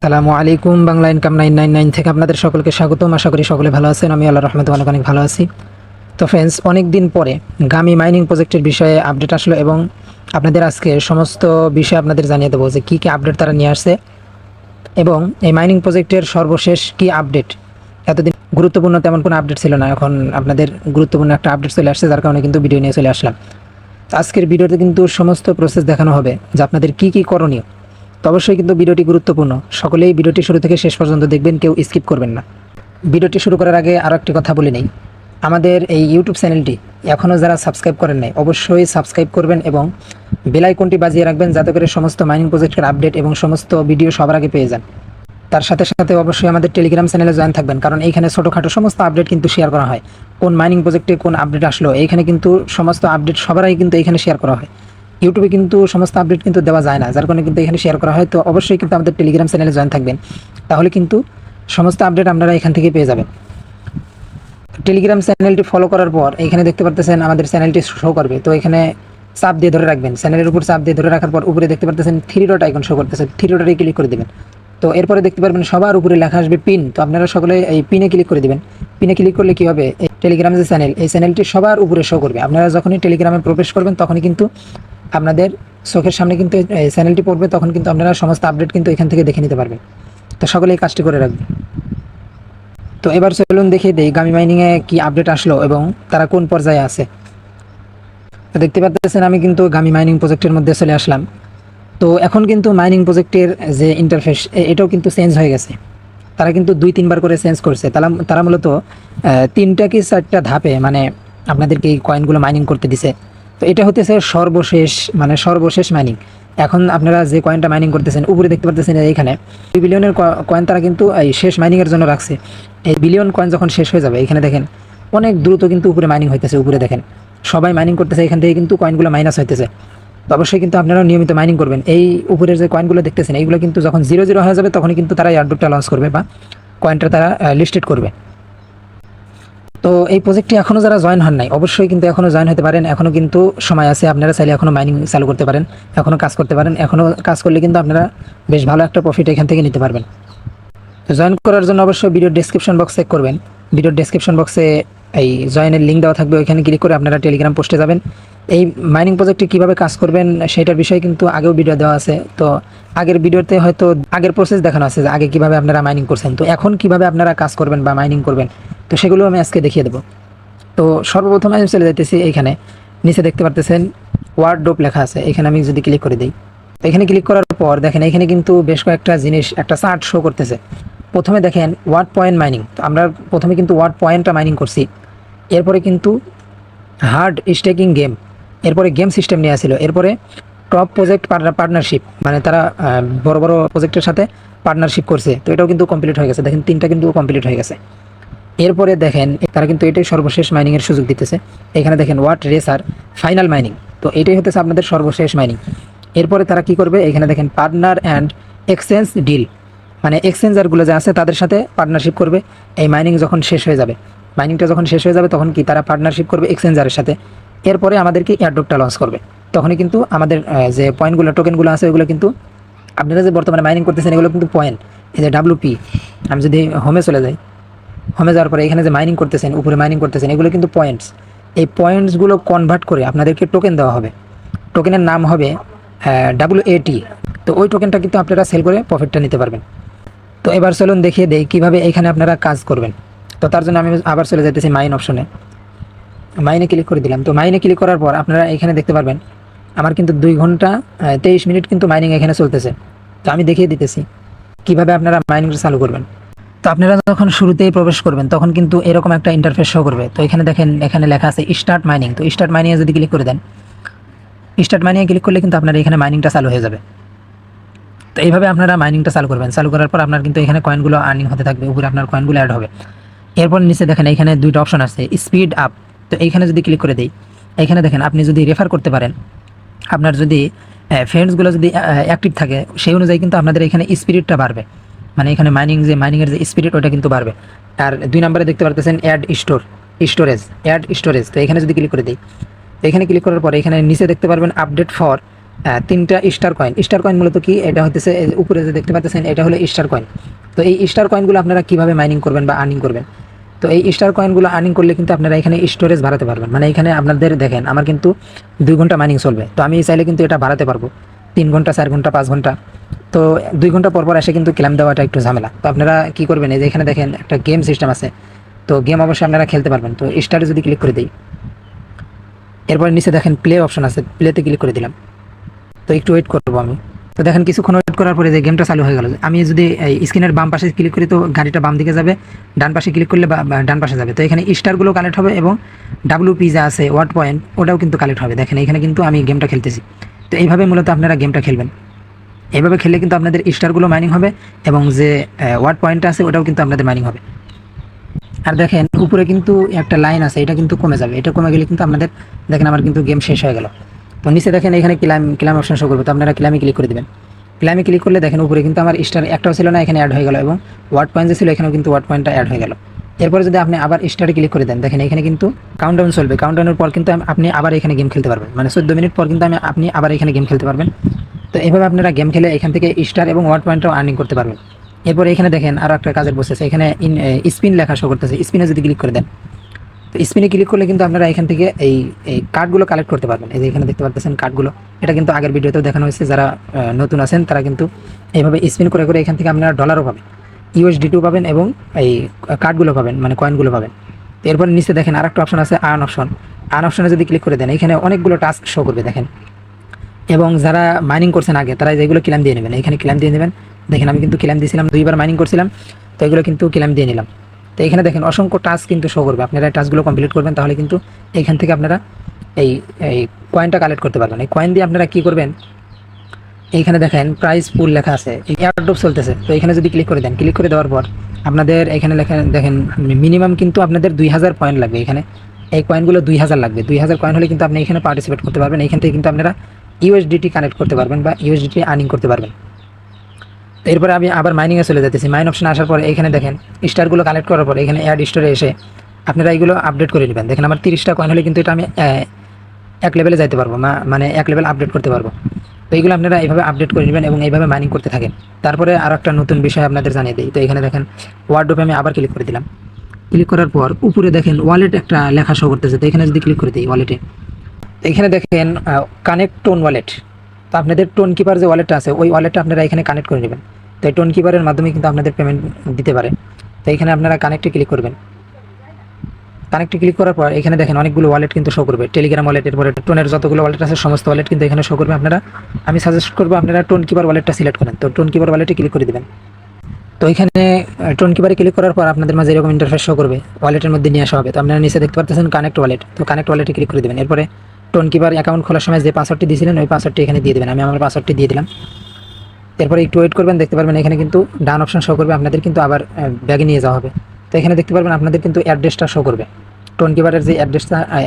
সালামু আলাইকুম। বাংলা ইনকাম 999 থেকে আপনাদের সকলকে স্বাগতম। আশা করি সকলে ভালো আছেন। আমি আল্লাহর রহমতে অনেক অনেক ভালো আছি। তো ফ্রেন্ডস, অনেক দিন পরে গামি মাইনিং প্রজেক্টের বিষয়ে আপডেট আসলো এবং আপনাদের আজকে সমস্ত বিষয় আপনাদের জানিয়ে দেবো যে কী কী আপডেট তারা নিয়ে আসছে এবং এই মাইনিং প্রজেক্টের সর্বশেষ কী আপডেট। এতদিন গুরুত্বপূর্ণ তেমন কোনো আপডেট ছিল না, এখন আপনাদের গুরুত্বপূর্ণ একটা আপডেট চলে আসছে, যার কারণে কিন্তু ভিডিও নিয়ে চলে আসলাম। তো আজকের ভিডিওতে কিন্তু সমস্ত প্রসেস দেখানো হবে যে আপনাদের কী কী করণীয়। তো অবশ্যই কিন্তু ভিডিওটি গুরুত্বপূর্ণ, সকলেই ভিডিওটি শুরু থেকে শেষ পর্যন্ত দেখবেন, কেউ স্কিপ করবেন না। ভিডিওটি শুরু করার আগে আরও একটি কথা বলে নেই, আমাদের এই ইউটিউব চ্যানেলটি এখনও যারা সাবস্ক্রাইব করেন নাই অবশ্যই সাবস্ক্রাইব করবেন এবং বেল আইকনটি বাজিয়ে রাখবেন, যাতে করে সমস্ত মাইনিং প্রজেক্টের আপডেট এবং সমস্ত ভিডিও সবার আগে পেয়ে যান। তার সাথে সাথে অবশ্যই আমাদের টেলিগ্রাম চ্যানেলে জয়েন থাকবেন, কারণ এইখানে ছোটোখাটো সমস্ত আপডেট কিন্তু শেয়ার করা হয়। কোন মাইনিং প্রজেক্টে কোন আপডেট আসলো, এইখানে কিন্তু সমস্ত আপডেট সবারই কিন্তু এইখানে শেয়ার করা হয়। ইউটিউবে কিন্তু সমস্ত আপডেট কিন্তু দেওয়া যায় না, যার কারণে কিন্তু এখানে শেয়ার করা হয়। তো অবশ্যই কিন্তু আমাদের টেলিগ্রাম চ্যানেলে জয়েন থাকবেন, তাহলে কিন্তু সমস্ত আপডেট আপনারা এখান থেকে পেয়ে যাবেন। টেলিগ্রাম চ্যানেলটি ফলো করার পর এখানে দেখতে পারতেছেন আমাদের চ্যানেলটি শো করবে। তো এখানে চাপ দিয়ে ধরে রাখবেন, চ্যানেলের উপর চাপ দিয়ে ধরে রাখার পর উপরে দেখতে পারতেছেন 3 ডট আইকন শো করতেছে, 3 ডটে ক্লিক করে দেবেন। তো এরপরে দেখতে পারবেন সবার উপরে লেখা আসবে পিন। তো আপনারা সকলে এই পিনে ক্লিক করে দেবেন। পিনে ক্লিক করলে কী হবে, এই টেলিগ্রাম যে চ্যানেল, এই চ্যানেলটি সবার উপরে শো করবে। আপনারা যখনই টেলিগ্রামে প্রবেশ করবেন তখনই কিন্তু আপনাদের চোখের সামনে কিন্তু এই চ্যানেলটি পড়বে, তখন কিন্তু আপনারা সমস্ত আপডেট কিন্তু এখান থেকে দেখে নিতে পারবেন। তো সকলে এই কাজটি করে রাখবেন। তো এবার চলুন দেখে দেই গামি মাইনিংয়ে কি আপডেট আসলো এবং তারা কোন পর্যায়ে আছে। তো দেখতে পাচ্ছেন আমি কিন্তু গামি মাইনিং প্রজেক্টের মধ্যে চলে আসলাম। তো এখন কিন্তু মাইনিং প্রজেক্টের যে ইন্টারফেস, এটাও কিন্তু চেঞ্জ হয়ে গেছে। তারা কিন্তু 2-3 বার করে চেঞ্জ করছে। তারা মূলত 3টা কি 4টা ধাপে মানে আপনাদেরকে এই কয়েনগুলো মাইনিং করতে দিছে। তো এটা হতেছে সর্বশেষ মাইনিং। এখন আপনারা যে কয়েনটা মাইনিং করতেছেন, উপরে দেখতে পাচ্ছেন এইখানে 2 বিলিয়নের কয়েন তারা কিন্তু এই শেষ মাইনিংয়ের জন্য রাখছে। এই বিলিয়ন কয়েন যখন শেষ হয়ে যাবে, এখানে দেখেন অনেক দ্রুত কিন্তু উপরে মাইনিং হইতেছে। উপরে দেখেন সবাই মাইনিং করতেছে, এখান থেকে কিন্তু কয়েনগুলো মাইনাস হইতেছে। তো অবশ্যই কিন্তু আপনারা নিয়মিত মাইনিং করবেন। এই উপরের যে কয়েনগুলো দেখতেছেন, এইগুলো কিন্তু যখন 0 হয়ে যাবে তখনই কিন্তু তারা এয়ারড্রপটা লঞ্চ করবে বা কয়েনটা তারা লিস্টেড করবে। তো এই প্রজেক্টটি এখনও যারা জয়েন হন নাই অবশ্যই কিন্তু এখনও জয়েন হতে পারেন, এখনও কিন্তু সময় আছে। আপনারা চাইলে এখনও মাইনিং চালু করতে পারেন, এখনও কাজ করতে পারেন। এখনও কাজ করলে কিন্তু আপনারা বেশ ভালো একটা প্রফিট এখান থেকে নিতে পারবেন। তো জয়েন করার জন্য অবশ্যই ভিডিওর ডেসক্রিপশন বক্স চেক করবেন। ভিডিওর ডেসক্রিপশন বক্সে এই জয়েনের লিঙ্ক দেওয়া থাকবে, ওইখানে ক্লিক করে আপনারা টেলিগ্রাম পোস্টে যাবেন। এই মাইনিং প্রজেক্টে কীভাবে কাজ করবেন সেটার বিষয়ে কিন্তু আগেও ভিডিও দেওয়া আছে। তো আগের ভিডিওতে হয়তো আগের প্রসেস দেখানো আছে যে আগে কীভাবে আপনারা মাইনিং করছেন, তো এখন কীভাবে আপনারা কাজ করবেন বা মাইনিং করবেন, তো সেগুলো আমি আজকে দেখিয়ে দেবো। তো সর্বপ্রথম আমি চলে যাইতেছি, এইখানে নিচে দেখতে পারতেছেন ওয়ার্ডরোব লেখা আছে, এখানে আমি যদি ক্লিক করে দিই, তো এখানে ক্লিক করার পর দেখেন এখানে কিন্তু বেশ কয়েকটা জিনিস, একটা চার্ট শো করতেছে। প্রথমে দেখেন ওয়ার্ড পয়েন্ট মাইনিং। তো আমরা প্রথমে কিন্তু ওয়ার্ড পয়েন্টটা মাইনিং করছি, এরপরে কিন্তু হার্ড স্টেকিং গেম, এরপরে গেম সিস্টেম নিয়ে আসছিল, এরপরে টপ প্রজেক্ট পার্টনারশিপ, মানে তারা বড় বড় প্রজেক্টের সাথে পার্টনারশিপ করছে। তো এটাও কিন্তু কমপ্লিট হয়ে গেছে, দেখেন 3টা কিন্তু কমপ্লিট হয়ে গেছে। এরপরে দেখেন তারা কিন্তু এটাই সর্বশেষ মাইনিংয়ের সুযোগ দিতেছে। এখানে দেখেন ওয়াট রেসার ফাইনাল মাইনিং, তো এটাই হতেছে আপনাদের সর্বশেষ মাইনিং। এরপরে তারা কি করবে, এখানে দেখেন পার্টনার অ্যান্ড এক্সচেঞ্জ ডিল, মানে এক্সচেঞ্জারগুলো যে আছে তাদের সাথে পার্টনারশিপ করবে। এই মাইনিং যখন শেষ হয়ে যাবে, মাইনিংটা যখন শেষ হয়ে যাবে তখন কি তারা পার্টনারশিপ করবে এক্সচেঞ্জারের সাথে। এরপরে আমাদেরকে এয়ারড্রপটা লঞ্চ করবে, তখনই কিন্তু আমাদের যে পয়েন্টগুলো টোকেনগুলো আছে ওইগুলো কিন্তু আপনারা যে বর্তমানে মাইনিং করতেছেন এগুলো কিন্তু পয়েন্ট। এই যে WP, আমি যদি হোমে চলে যাই, হোমে যাওয়ার পরে এখানে যে মাইনিং করতেছেন, উপরে মাইনিং করতেছেন, এগুলো কিন্তু পয়েন্টস। এই পয়েন্টসগুলো কনভার্ট করে আপনাদেরকে টোকেন দেওয়া হবে। টোকেনের নাম হবে WAT। তো ওই টোকেনটা কিন্তু আপনারা সেল করে প্রফিটটা নিতে পারবেন। তো এবার চলুন দেখিয়ে দেই কীভাবে এখানে আপনারা কাজ করবেন। তো তার জন্য আমি আবার চলে যাইতেছি মাইন অপশনে, মাইনে ক্লিক করে দিলাম। তো মাইনে ক্লিক করার পর আপনারা এখানে দেখতে পারবেন আমার কিন্তু 2 ঘন্টা 23 মিনিট কিন্তু মাইনিং এখানে চলতেছে। তো আমি দেখিয়ে দিতেছি কীভাবে আপনারা মাইনিংটা চালু করবেন। তো আপনারা যখন শুরুতেই প্রবেশ করবেন তখন কিন্তু এরকম একটা ইন্টারফেস শো করবে। তো এখানে দেখেন এখানে লেখা আছে স্টার্ট মাইনিং। তো স্টার্ট মাইনিংয়ে যদি ক্লিক করে দেন, স্টার্ট মাইনিংয়ে ক্লিক করলে কিন্তু আপনার এখানে মাইনিংটা চালু হয়ে যাবে। তো এইভাবে আপনারা মাইনিংটা চালু করবেন। চালু করার পর আপনার কিন্তু এখানে কয়েনগুলো আর্নিং হতে থাকবে, উপরে আপনার কয়েনগুলো অ্যাড হবে। এরপর নিচে দেখেন এখানে 2টা অপশন আছে, স্পিড আপ। তো এইখানে যদি ক্লিক করে দিই, এখানে দেখেন আপনি যদি রেফার করতে পারেন, আপনার যদি ফ্রেন্ডসগুলো যদি অ্যাক্টিভ থাকে সেই অনুযায়ী কিন্তু আপনাদের এখানে স্পিরিটটা বাড়বে, মানে এখানে মাইনিংয়ের যে স্পিরিট ওটা কিন্তু বাড়বে। আর 2 নম্বরে দেখতে পারতেছেন অ্যাড স্টোরেজ। তো এখানে যদি ক্লিক করে দিই, তো এখানে ক্লিক করার পরে এখানে নিচে দেখতে পারবেন আপডেট ফর তিনটা স্টার কয়েন মূলত কি, এটা হতেছে এই যে উপরে যে দেখতে পাচ্ছেন এটা হলো স্টার কয়েন। তো এই স্টার কয়েনগুলো আপনারা কীভাবে মাইনিং করবেন বা আর্নিং করবেন, তো এই স্টার কয়েনগুলো আর্নিং করলে কিন্তু আপনারা এখানে স্টোরেজ বাড়াতে পারবেন। মানে এখানে আপনাদের দেখেন আমার কিন্তু 2 ঘন্টা মাইনিং চলবে, তো আমি চাইলে কিন্তু এটা বাড়াতে পারবো 3 ঘন্টা, 4 ঘন্টা, 5 ঘন্টা। তো 2 ঘন্টা পর পর এসে কিন্তু ক্লেম দেওয়াটা একটু ঝামেলা। তো আপনারা কী করবেন, এই যে এখানে দেখেন একটা গেম সিস্টেম আছে, তো গেম অবশ্যই আপনারা খেলতে পারবেন। তো স্টারে যদি ক্লিক করে দিই, এরপর নিচে দেখেন প্লে অপশন আছে, প্লেতে ক্লিক করে দিলাম। তো একটু ওয়েট করবো আমি। তো দেখেন কিছুক্ষণ ওয়েট করার পরে যে গেমটা চালু হয়ে গেল। আমি যদি এই স্ক্রিনের বাম পাশে ক্লিক করি তো গাড়িটা বাম দিকে যাবে, ডান পাশে ক্লিক করলে বা ডান পাশে যাবে। তো এখানে স্টারগুলো কালেক্ট হবে এবং WP যা আছে ওয়ার্ড পয়েন্ট ওটাও কিন্তু কালেক্ট হবে। দেখেন এখানে কিন্তু আমি গেমটা খেলতেছি। তো এইভাবে মূলত আপনারা গেমটা খেলবেন। এইভাবে খেললে কিন্তু আপনাদের স্টারগুলো মাইনিং হবে এবং যে ওয়ার্ড পয়েন্টটা আছে ওটাও কিন্তু আপনাদের মাইনিং হবে। আর দেখেন উপরে কিন্তু একটা লাইন আছে, এটা কিন্তু কমে যাবে। এটা কমে গেলে কিন্তু আপনাদের দেখেন আমার কিন্তু গেম শেষ হয়ে গেল। তো নিচে দেখেন এখানে ক্লাইম অপশন শো করবে, তো আপনারা ক্লাইমে ক্লিক করে দেবেন। ক্লাইমে ক্লিক করলে দেখেন উপরে কিন্তু আমার স্টার একটাও ছিল না, এখানে অ্যাড হয়ে গেল এবং ওয়ার্ড পয়েন্ট যে ছিল এখানেও কিন্তু ওয়ার্ড পয়েন্টটা অ্যাড হয়ে গেল। এরপরে যদি আপনি আবার স্টারে ক্লিক করে দেন, দেখেন এখানে কিন্তু কাউন্টডাউন চলবে। কাউন্টডাউনের পর কিন্তু আপনি আবার এখানে গেম খেলতে পারবেন, মানে 14 মিনিট পর কিন্তু আপনি আবার এখানে গেম খেলতে পারবেন। তো এইভাবে আপনারা গেম খেলে এখান থেকে স্টার এবং ওয়ার্ড পয়েন্টও আর্নিং করতে পারবেন। এরপরে এখানে দেখেন আরও একটা কাজের বসেছে, এখানে স্পিন লেখা শো করতেছে। স্পিনে যদি ক্লিক করে দেন, তো স্পিনে ক্লিক করলে কিন্তু আপনারা এখান থেকে এই কার্ডগুলো কালেক্ট করতে পারবেন। এই যে এখানে দেখতে পাচ্ছেন কার্ডগুলো, এটা কিন্তু আগের ভিডিওতেও দেখানো হয়েছে। যারা নতুন আছেন তারা কিন্তু এইভাবে স্পিন করে করে এখান থেকে আপনারা ডলারও পাবেন, USDT পাবেন এবং এই কার্ডগুলো পাবেন, মানে কয়েনগুলো পাবেন। তো এরপর নিচে দেখেন আরেকটা অপশন আছে আর্ন অপশন। আর্ন অপশনে যদি ক্লিক করে দেন, এখানে অনেকগুলো টাস্ক শো করবে দেখেন। এবং যারা মাইনিং করছেন আগে তারা যেগুলো ক্লেম দিয়ে নেবেন, এখানে ক্লেম দিয়ে নেবেন। দেখেন আমি কিন্তু ক্লেম দিয়েছিলাম, 2বার মাইনিং করছিলাম, তো এগুলো কিন্তু ক্লেম দিয়ে নিলাম। তো এখানে দেখেন অসংখ্য টাস্ক কিন্তু শো করবে। আপনারা এই টাস্কগুলো কমপ্লিট করবেন, তাহলে কিন্তু এখান থেকে আপনারা এই এই কয়েনটা কালেক্ট করতে পারবেন। এই কয়েন দিয়ে আপনারা কী করবেন, এইখানে দেখেন প্রাইস পুল লেখা আছে, এই এয়ারড্রপ চলতেছে। তো এখানে যদি ক্লিক করে দেন, ক্লিক করে দেওয়ার পর আপনাদের এখানে লেখা দেখেন মিনিমাম কিন্তু আপনাদের 2000 কয়েন লাগবে। এখানে এই কয়েনগুলো 2000 লাগবে। 2000 কয়েন হলে কিন্তু আপনি এখানে পার্টিসিপেট করতে পারবেন। এখান থেকে কিন্তু আপনারা USDT কানেক্ট করতে পারবেন বা USDT আর্নিং করতে পারবেন। তো এরপরে আমি আবার মাইনিংয়ে চলে যেতেছি। মাইন অপশন আসার পরে এখানে দেখেন স্টারগুলো কালেক্ট করার পরে এখানে অ্যাড স্টোরে এসে আপনারা এইগুলো আপডেট করে নেবেন। দেখেন আমার 30টা কয়েন হলে কিন্তু এটা আমি 1 লেভেলে যাইতে পারবো, মানে 1 লেভেল আপডেট করতে পারবো। তো এইগুলো আপনারা এইভাবে আপডেট করে নেবেন এবং এইভাবে মাইনিং করতে থাকেন। তারপরে আরও একটা নতুন বিষয় আপনাদের জানিয়ে দিই। তো এখানে দেখেন ওয়ার্ডরোপে আমি আবার ক্লিক করে দিলাম। ক্লিক করার পর উপরে দেখেন ওয়ালেট একটা লেখা শো করতেছে। তো এখানে যদি ক্লিক করে দিই ওয়ালেটে, তো এখানে দেখেন কানেক্ট টোন ওয়ালেট। তো আপনাদের টোন কিপার যে ওয়ালেটটা আছে ওই ওয়ালেটটা আপনারা এখানে কানেক্ট করে নেবেন। তো এই টোন কিপারের মাধ্যমে কিন্তু আপনাদের পেমেন্ট দিতে পারে। তো এখানে আপনারা কানেক্টে ক্লিক করবেন। কানেক্টে ক্লিক করার পর এখানে দেখেন অনেকগুলো ওয়ালেট কিন্তু শো করবে। টেলিগ্রাম ওয়ালেট, এরপরে টোনের যতগুলো ওয়ালেট আছে সমস্ত ওয়ালেট কিন্তু এখানে শো করবে। আমি সাজেস্ট করবো আপনারা টোন কিপার ওয়ালেটটা সিলেক্ট করেন। তো টোন কিপার ওয়ালেটে ক্লিক করে দেবেন। তো এখানে টোন কিপারে ক্লিক করার পর আপনাদের মাঝে এরকম ইন্টারফেস শো করবে, ওয়ালেটের মধ্যে নিয়ে আসা হবে। তো আপনারা নিচে দেখতে পাচ্ছেন কানেক্ট ওয়ালেট। তো কানেক্ট ওয়ালেটে ক্লিক করে দেবেন। এরপরে টোন কিপার অ্যাকাউন্ট খোলার সময় যে পাসওয়ার্ডটি দিয়েছিলেন ওই পাসওয়ার্ডটি এখানে দিয়ে দেবেন। আমি আমার পাসওয়ার্ডটি দিয়ে দিলাম। এরপরে একটু ওয়েট করবেন, দেখতে পারবেন এখানে কিন্তু ডান অপশন শো করবে, আপনাদের কিন্তু আবার ব্যাগে নিয়ে যাওয়া হবে। তো এখানে দেখতে পারবেন আপনাদের কিন্তু অ্যাড্রেসটা শো করবে। টোন কিপারের যে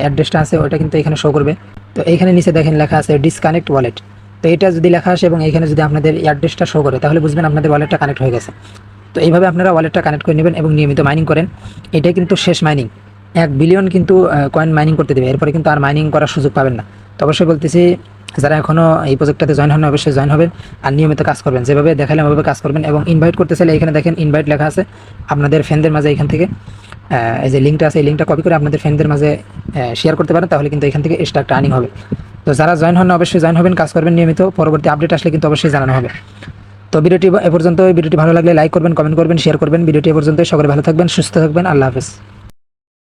অ্যাড্রেসটা আছে ওটা কিন্তু এখানে শো করবে। তো এইখানে নিচে দেখেন লেখা আছে ডিসকানেক্ট ওয়ালেট। তো এটা যদি লেখা আসে এবং এখানে যদি আপনাদের অ্যাড্রেসটা শো করে তাহলে বুঝবেন আপনাদের ওয়ালেটটা কানেক্ট হয়ে গেছে। তো এইভাবে আপনারা ওয়ালেটটা কানেক্ট করে নেবেন এবং নিয়মিত মাইনিং করেন। এটাই কিন্তু শেষ মাইনিং। 1 বিলিয়ন কিন্তু কয়েন মাইনিং করতে দেবে, এরপরে কিন্তু আর মাইনিং করার সুযোগ পাবেন না। তো অবশ্যই বলতেছি যারা এখনও এই প্রজেক্টটাতে জয়েন হন অবশ্যই জয়েন হবেন আর নিয়মিত কাজ করবেন, যেভাবে দেখালাম ওইভাবে কাজ করবেন। এবং ইনভাইট করতে চাইলে এখানে দেখেন ইনভাইট লেখা আছে, আপনাদের ফ্রেন্ডদের মাঝে এখান থেকে এই যে লিঙ্কটা আছে এই লিঙ্কটা কপি করে আপনাদের ফ্রেন্ডদের মাঝে শেয়ার করতে পারেন, তাহলে কিন্তু এখান থেকে এক্সট্রা একটা আর্নিং হবে। তো যারা জয়েন হন অবশ্যই জয়েন হবেন, কাজ করবেন নিয়মিত, পরবর্তী আপডেট আসলে কিন্তু অবশ্যই জানানো হবে। তো ভিডিওটি এ পর্যন্ত। ভিডিওটি ভালো লাগলে লাইক করবেন, কমেন্ট করবেন, শেয়ার করবেন। ভিডিওটি এ পর্যন্ত। সকলে ভালো থাকবেন, সুস্থ থাকবেন। আল্লাহ হাফেজ।